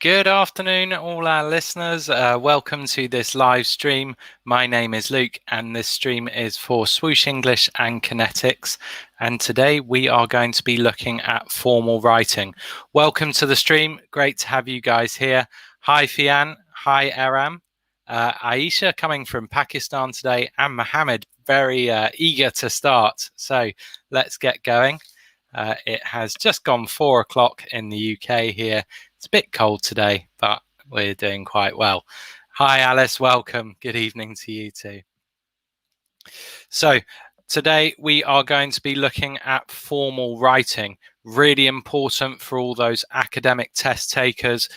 Good afternoon, all our listeners. Welcome to this live stream. My name is Luke, and this stream is for Swoosh English and Connetics. And today we are going to be looking at formal writing. Welcome to the stream. Great to have you guys here. Hi, Fian. Hi, Aram. Aisha coming from Pakistan today, and Mohammed very eager to start. So let's get going. It has just gone 4 o'clock in the UK here. It's a bit cold today, but we're doing quite well. Hi, Alice. Welcome. Good evening to you too. So today we are going to be looking at formal writing. Really important for all those academic test takers.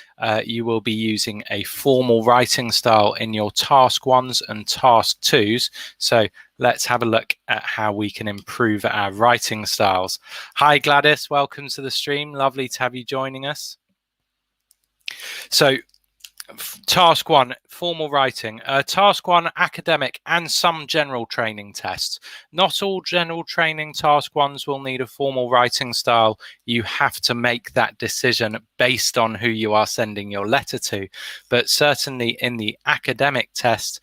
You will be using a formal writing style in your task 1s and task 2s. So let's have a look at how we can improve our writing styles. Hi, Gladys. Welcome to the stream. Lovely to have you joining us. So task 1, formal writing. Task 1, academic and some general training tests. Not all general training task 1s will need a formal writing style. You have to make that decision based on who you are sending your letter to. But certainly in the academic test,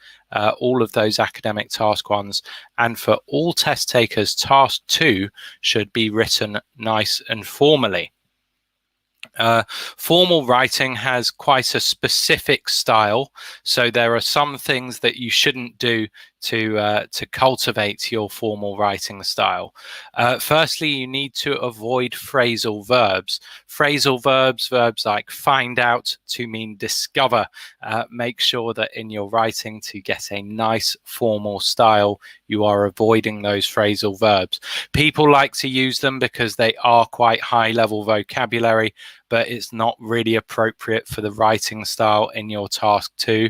all of those academic task 1s, and for all test takers, task 2 should be written nice and formally. Formal writing has quite a specific style, so there are some things that you shouldn't do to cultivate your formal writing style. Firstly, you need to avoid phrasal verbs. Phrasal verbs, verbs like find out to mean discover. Make sure that in your writing, to get a nice formal style, you are avoiding those phrasal verbs. People like to use them because they are quite high-level vocabulary, but it's not really appropriate for the writing style in your task 2.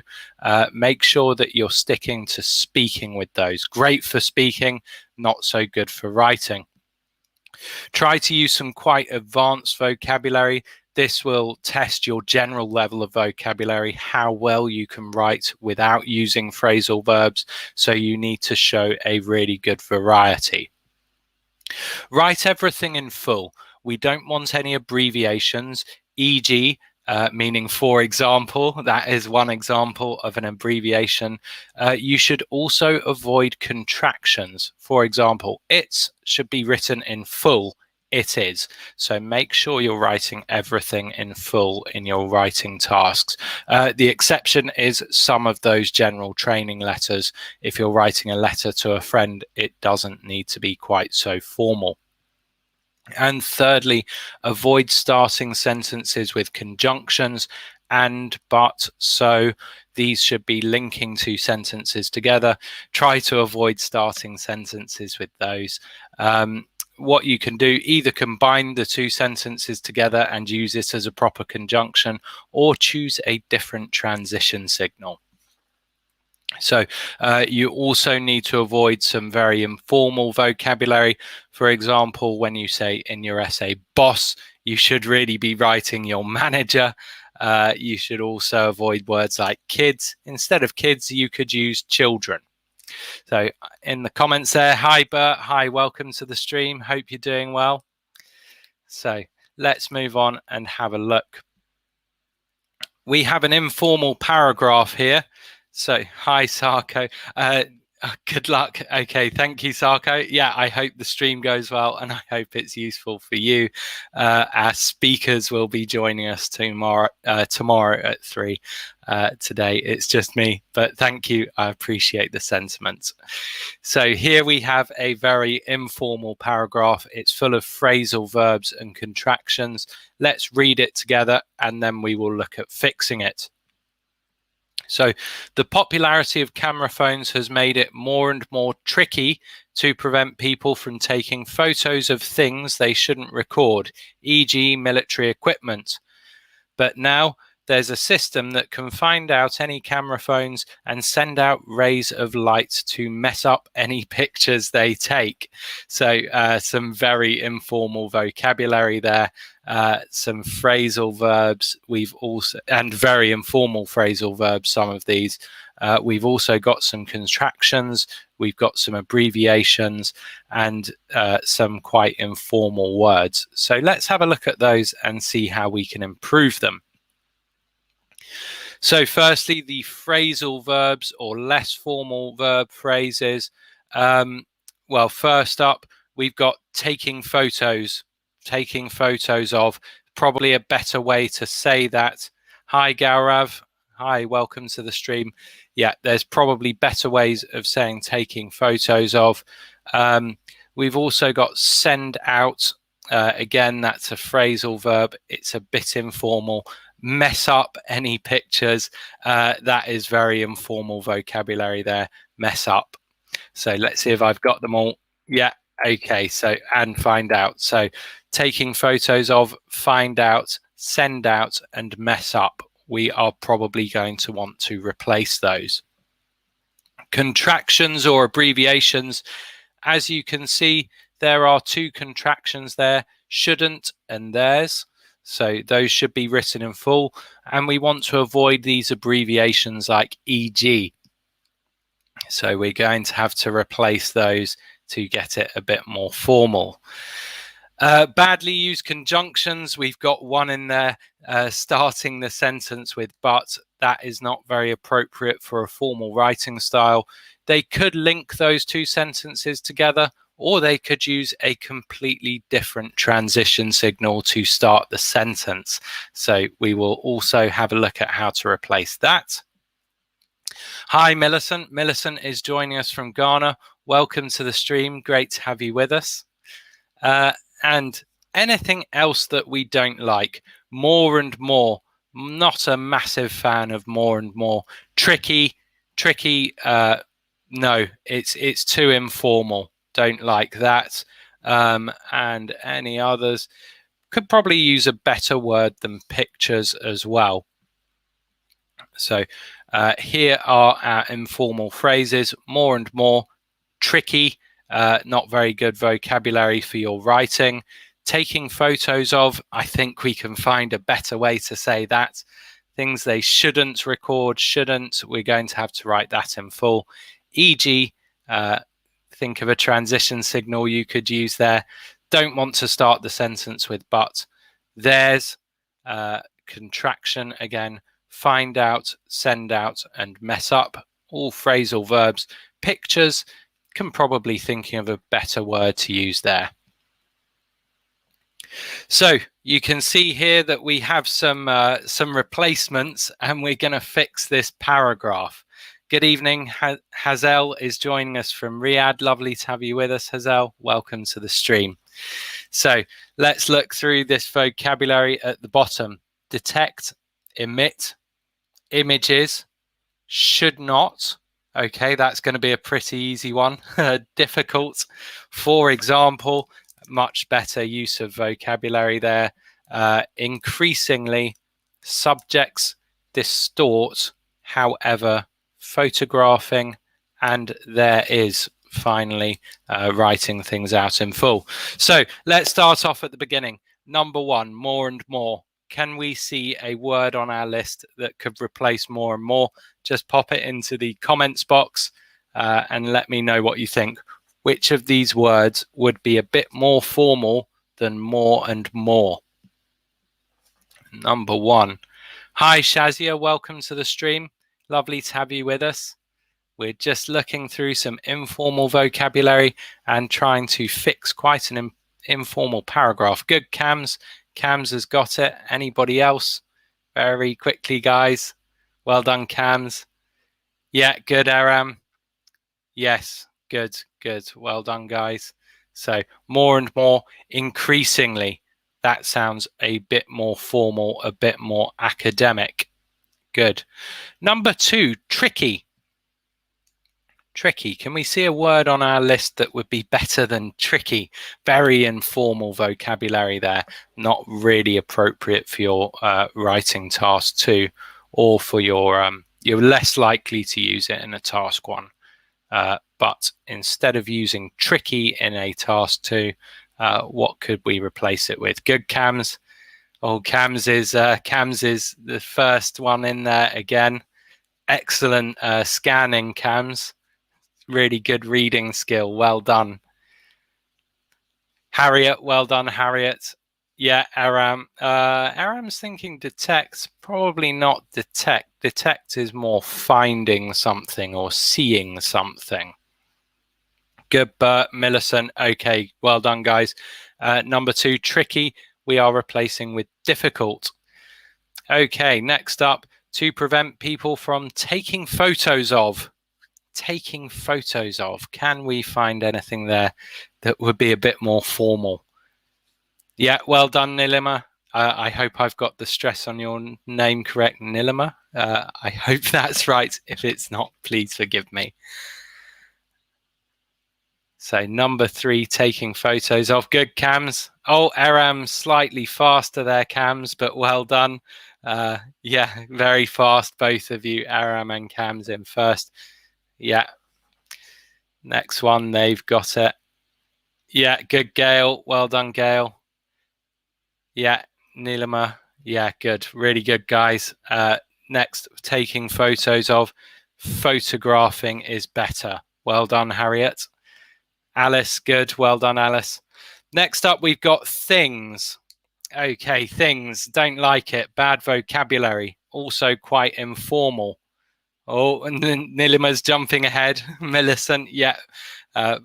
Make sure that you're sticking to speaking with those. Great for speaking, not so good for writing. Try to use some quite advanced vocabulary. This will test your general level of vocabulary, how well you can write without using phrasal verbs. So you need to show a really good variety. Write everything in full. We don't want any abbreviations, e.g., meaning for example. That is one example of an abbreviation. You should also avoid contractions. For example, it's should be written in full, it is. So make sure you're writing everything in full in your writing tasks. The exception is some of those general training letters. If you're writing a letter to a friend, it doesn't need to be quite so formal. And thirdly, avoid starting sentences with conjunctions and, but, so. These should be linking two sentences together. Try to avoid starting sentences with those. What you can do, either combine the two sentences together and use it as a proper conjunction, or choose a different transition signal. So you also need to avoid some very informal vocabulary. For example, when you say in your essay boss, you should really be writing your manager. You should also avoid words like kids. Instead of kids, you could use children. So in the comments there, hi Bert, hi, welcome to the stream. Hope you're doing well. So let's move on and have a look. We have an informal paragraph here. So, hi, Sarko. Good luck. Okay, thank you, Sarko. Yeah, I hope the stream goes well, and I hope it's useful for you. Our speakers will be joining us tomorrow at 3. Today it's just me, but thank you. I appreciate the sentiment. So here we have a very informal paragraph. It's full of phrasal verbs and contractions. Let's read it together, and then we will look at fixing it. So the popularity of camera phones has made it more and more tricky to prevent people from taking photos of things they shouldn't record, e.g. military equipment. But now there's a system that can find out any camera phones and send out rays of light to mess up any pictures they take. So some very informal vocabulary there. Some phrasal verbs, and very informal phrasal verbs, some of these. We've also got some contractions, we've got some abbreviations, and some quite informal words. So let's have a look at those and see how we can improve them. So firstly, the phrasal verbs or less formal verb phrases. Well, first up, we've got taking photos. Taking photos of, probably a better way to say that. Hi, Gaurav. Hi, welcome to the stream. Yeah, there's probably better ways of saying taking photos of. We've also got send out. Again, that's a phrasal verb. It's a bit informal. Mess up any pictures. That is very informal vocabulary there. Mess up. So let's see if I've got them all. Yeah. Okay. So, and find out. So taking photos of, find out, send out, and mess up. We are probably going to want to replace those. Contractions or abbreviations. As you can see, there are two contractions there, shouldn't and theirs. So those should be written in full. And we want to avoid these abbreviations like EG. So we're going to have to replace those to get it a bit more formal. Badly used conjunctions. We've got one in there starting the sentence with but. That is not very appropriate for a formal writing style. They could link those two sentences together, or they could use a completely different transition signal to start the sentence. So we will also have a look at how to replace that. Hi, Millicent. Millicent is joining us from Ghana. Welcome to the stream. Great to have you with us. And anything else that we don't like? More and more. Not a massive fan of more and more. Tricky. No, it's too informal. Don't like that. And any others? Could probably use a better word than pictures as well. So here are our informal phrases. More and more. Tricky. Not very good vocabulary for your writing. Taking photos of, I think we can find a better way to say that. Things they shouldn't record, shouldn't, we're going to have to write that in full. E.g., think of a transition signal you could use there. Don't want to start the sentence with but. There's contraction again. Find out, send out, and mess up. All phrasal verbs. Pictures, can probably thinking of a better word to use there. So you can see here that we have some replacements, and we're going to fix this paragraph. Good evening. Hazel is joining us from Riyadh. Lovely to have you with us, Hazel. Welcome to the stream. So let's look through this vocabulary at the bottom. Detect, emit, images, should not. Okay, that's going to be a pretty easy one. Difficult. For example, much better use of vocabulary there. Increasingly, subjects, distort, however, photographing, and there is finally writing things out in full. So let's start off at the beginning. Number one, more and more. Can we see a word on our list that could replace more and more? Just pop it into the comments box and let me know what you think. Which of these words would be a bit more formal than more and more? Number one. Hi, Shazia. Welcome to the stream. Lovely to have you with us. We're just looking through some informal vocabulary and trying to fix quite an informal paragraph. Good, Cams. Cams has got it. Anybody else? Very quickly, guys. Well done, Cams. Yeah, good, Aram. Yes, good. Well done, guys. So more and more, increasingly. That sounds a bit more formal, a bit more academic. Good. Number two, tricky. Tricky. Can we see a word on our list that would be better than tricky? Very informal vocabulary there. Not really appropriate for your writing task 2, or for your you're less likely to use it in a task 1. But instead of using tricky in a task 2, what could we replace it with? Good, Cams. Oh, Cams is the first one in there again. Excellent scanning, Cams. Really good reading skill. Well done. Harriet, well done, Harriet. Yeah, Aram. Aram's thinking detect. Probably not detect. Detect is more finding something or seeing something. Good, Bert. Millicent. Okay, well done, guys. Number 2, tricky. We are replacing with difficult. Okay, next up, to prevent people from taking photos of. Taking photos of. Can we find anything there that would be a bit more formal? Yeah, well done, Nilima. I hope I've got the stress on your name correct, Nilima. I hope that's right. If it's not, please forgive me. So number 3, taking photos of. Good, Cams. Oh, Aram, slightly faster there, Cams, but well done. Yeah, very fast, both of you, Aram and Cams in first. Yeah. Next one, they've got it. Yeah, good, Gail. Well done, Gail. Yeah, Nilima. Yeah, good. Really good, guys. Next, taking photos of. Photographing is better. Well done, Harriet. Alice, good. Well done, Alice. Next up, we've got things. Okay, things. Don't like it. Bad vocabulary. Also quite informal. Oh, and then Nilima's jumping ahead. Millicent, yeah.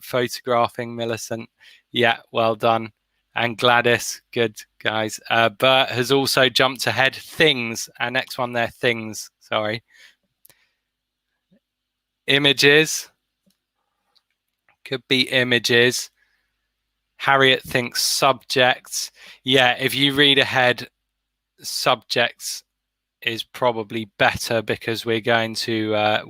Photographing, Millicent. Yeah, well done. And Gladys, good, guys. Bert has also jumped ahead. Things. Our next one there, things. Sorry. Images. Could be images. Harriet thinks subjects. Yeah, if you read ahead, subjects is probably better because we're going to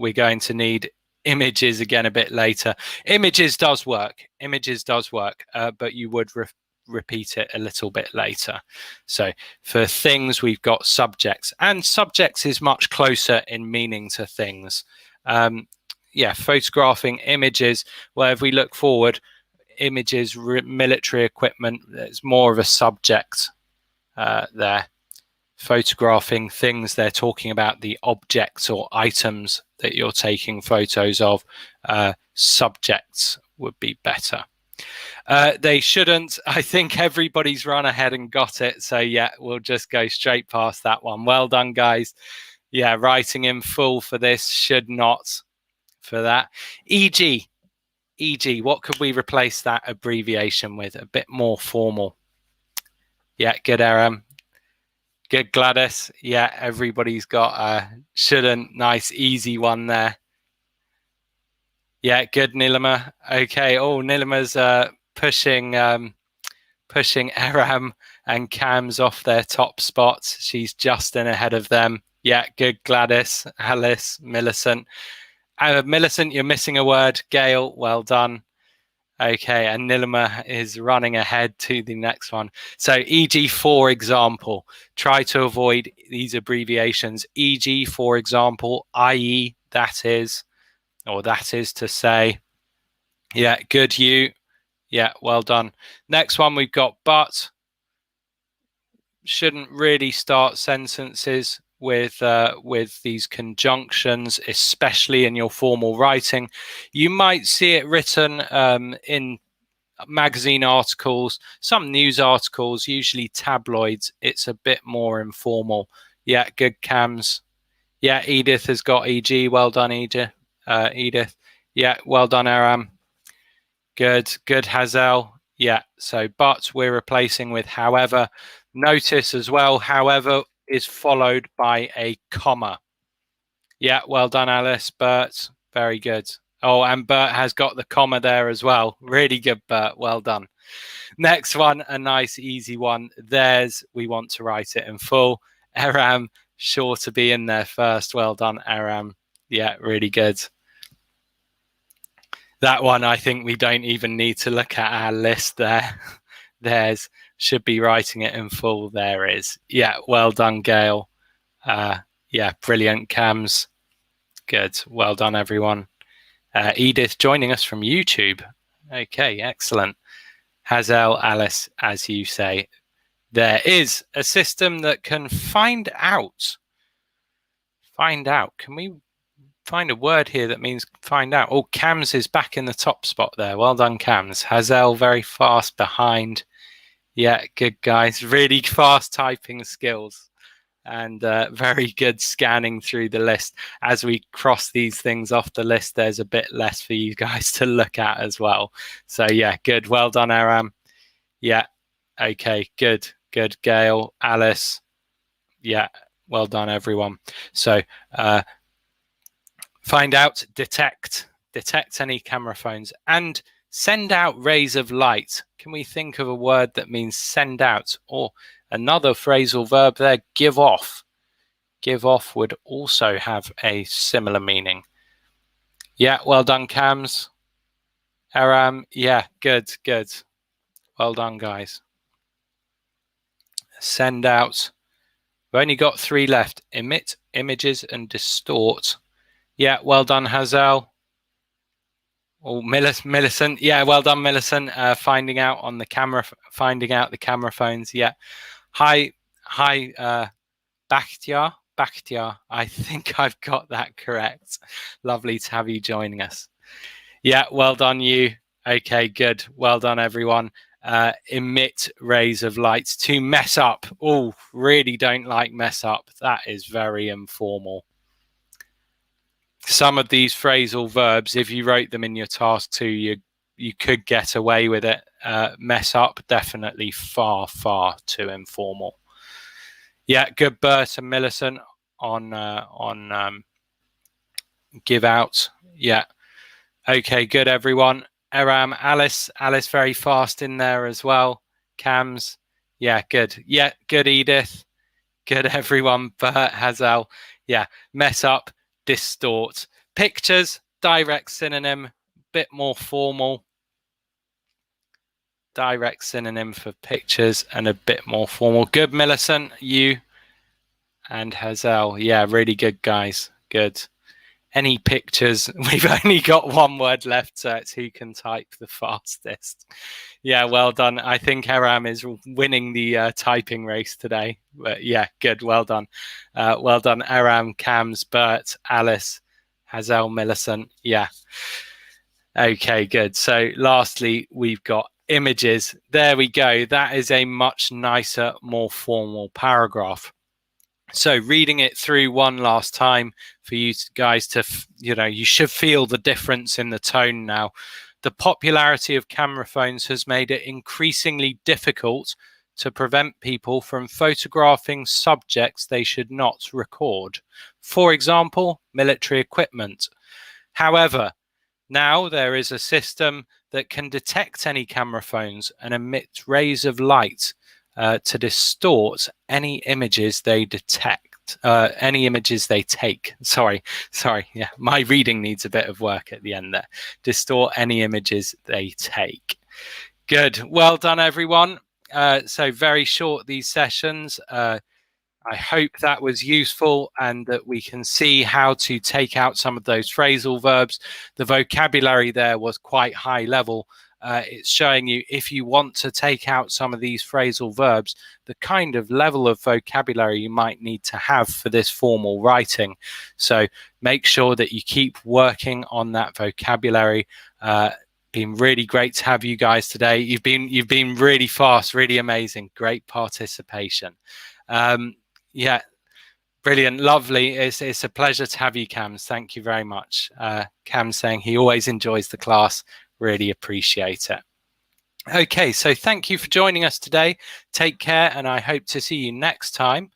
need images again a bit later. Images does work. Images does work, but you would repeat it a little bit later. So for things, we've got subjects, and subjects is much closer in meaning to things. Yeah, photographing, images. Well, if we look forward, images, military equipment, there's more of a subject there. Photographing things, they're talking about the objects or items that you're taking photos of. Subjects would be better. They shouldn't. I think everybody's run ahead and got it. So yeah, we'll just go straight past that one. Well done, guys. Yeah, writing in full for this. Should not for that. E.g. E.g. What could we replace that abbreviation with? A bit more formal. Yeah, good, Aram. Good, Gladys. Yeah, everybody's got a shouldn't. Nice, easy one there. Yeah, good, Nilima. Okay. Oh, Nilima's pushing Aram and Cams off their top spots. She's just in ahead of them. Yeah, good, Gladys, Alice, Millicent. Millicent, you're missing a word. Gail, well done. Okay, and Nilima is running ahead to the next one. So e.g., for example, try to avoid these abbreviations. E.g., for example, i.e., that is, or that is to say. Yeah, good, you. Yeah, well done. Next one, we've got but. Shouldn't really start sentences with these conjunctions, especially in your formal writing. You might see it written in magazine articles, some news articles, usually tabloids. It's a bit more informal. Yeah, good, Cams. Yeah, Edith has got EG. Well done, Edith. Edith. Yeah, well done, Aram. Good, good, Hazel. Yeah, so but we're replacing with however. Notice as well, however is followed by a comma. Yeah, well done, Alice. Bert, very good. Oh, and Bert has got the comma there as well. Really good, Bert. Well done. Next one, a nice, easy one. There's, we want to write it in full. Aram, sure to be in there first. Well done, Aram. Yeah, really good. That one, I think we don't even need to look at our list there. There's, should be writing it in full. There is. Yeah, well done, Gail. Yeah, brilliant, Cams. Good. Well done, everyone. Edith joining us from YouTube. Okay, excellent. Hazel, Alice, as you say, there is a system that can find out. Find out. Can we find a word here that means find out? Oh, Cams is back in the top spot there. Well done, Cams. Hazel very fast behind. Yeah, good guys. Really fast typing skills. And very good scanning through the list. As we cross these things off the list, there's a bit less for you guys to look at as well. So yeah, good. Well done, Aram. Yeah. Okay, good. Good, Gail, Alice. Yeah, well done, everyone. So find out, detect any camera phones, and send out rays of light. Can we think of a word that means send out? Or another phrasal verb there, give off. Give off would also have a similar meaning. Yeah, well done, Cams. Aram, yeah, good, good. Well done, guys. Send out. We've only got 3 left. Emit, images, and distort. Yeah, well done, Hazel. Oh, Millicent. Yeah, well done, Millicent. Finding out the camera phones. Yeah. Hi, Bakhtiar. I think I've got that correct. Lovely to have you joining us. Yeah, well done, you. Okay, good. Well done, everyone. Emit rays of light. To mess up. Oh, really don't like mess up. That is very informal. Some of these phrasal verbs, if you wrote them in your task 2, you could get away with it. Mess up, definitely far too informal. Yeah, good, Bert and Millicent on give out. Yeah. Okay, good, everyone. Aram, Alice very fast in there as well. Cams, yeah, good. Yeah, good, Edith. Good, everyone. Bert, Hazel, yeah. Mess up, distort. Pictures, direct synonym, bit more formal. Direct synonym for pictures and a bit more formal. Good, Millicent, you and Hazel. Yeah, really good, guys. Good. Any pictures? We've only got 1 word left, so it's who can type the fastest. Yeah, well done. I think Aram is winning the typing race today. But yeah, good. Well done. Well done, Aram, Cams, Bert, Alice, Hazel, Millicent. Yeah. Okay, good. So lastly, we've got images. There we go. That is a much nicer, more formal paragraph. So reading it through one last time for you guys to, you should feel the difference in the tone now. The popularity of camera phones has made it increasingly difficult to prevent people from photographing subjects they should not record. For example, military equipment. However, now there is a system that can detect any camera phones and emit rays of light to distort any images they detect, any images they take. Sorry. Yeah, my reading needs a bit of work at the end there. Distort any images they take. Good. Well done, everyone. So very short, these sessions. I hope that was useful and that we can see how to take out some of those phrasal verbs. The vocabulary there was quite high level. It's showing you, if you want to take out some of these phrasal verbs, the kind of level of vocabulary you might need to have for this formal writing. So make sure that you keep working on that vocabulary. Been really great to have you guys today. You've been really fast, really amazing. Great participation. Yeah, brilliant, lovely. It's a pleasure to have you, Cams. Thank you very much. Cam's saying he always enjoys the class. Really appreciate it. Okay, so thank you for joining us today. Take care, and I hope to see you next time.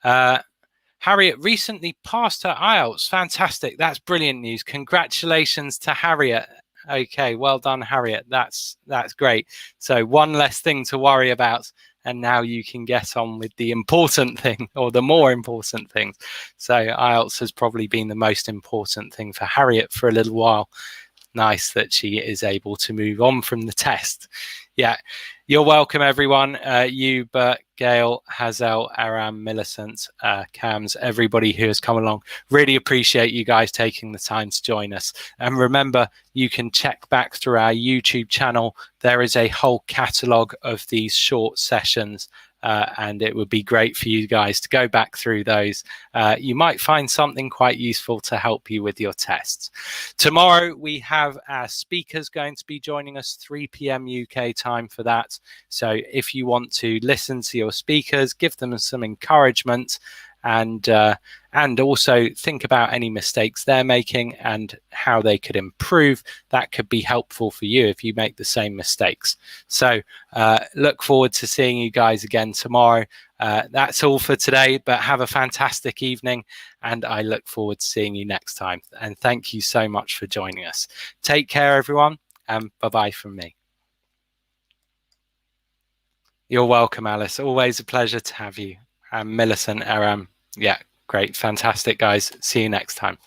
Harriet recently passed her IELTS. Fantastic. That's brilliant news. Congratulations to Harriet. Okay, well done, Harriet. That's great. So one less thing to worry about, and now you can get on with the important thing, or the more important things. So IELTS has probably been the most important thing for Harriet for a little while. Nice that she is able to move on from the test. Yeah, you're welcome, everyone. You, Bert, Gail, Hazel, Aram, Millicent, Cams, everybody who has come along. Really appreciate you guys taking the time to join us. And remember, you can check back through our YouTube channel. There is a whole catalogue of these short sessions and it would be great for you guys to go back through those. You might find something quite useful to help you with your tests. Tomorrow we have our speakers going to be joining us 3 p.m. UK time for that. So if you want to listen to your speakers, give them some encouragement, and also think about any mistakes they're making and how they could improve. That could be helpful for you if you make the same mistakes. So look forward to seeing you guys again tomorrow. That's all for today, but have a fantastic evening, and I look forward to seeing you next time. And thank you so much for joining us. Take care, everyone, and bye-bye from me. You're welcome, Alice. Always a pleasure to have you. And Millicent, yeah, great. Fantastic, guys. See you next time.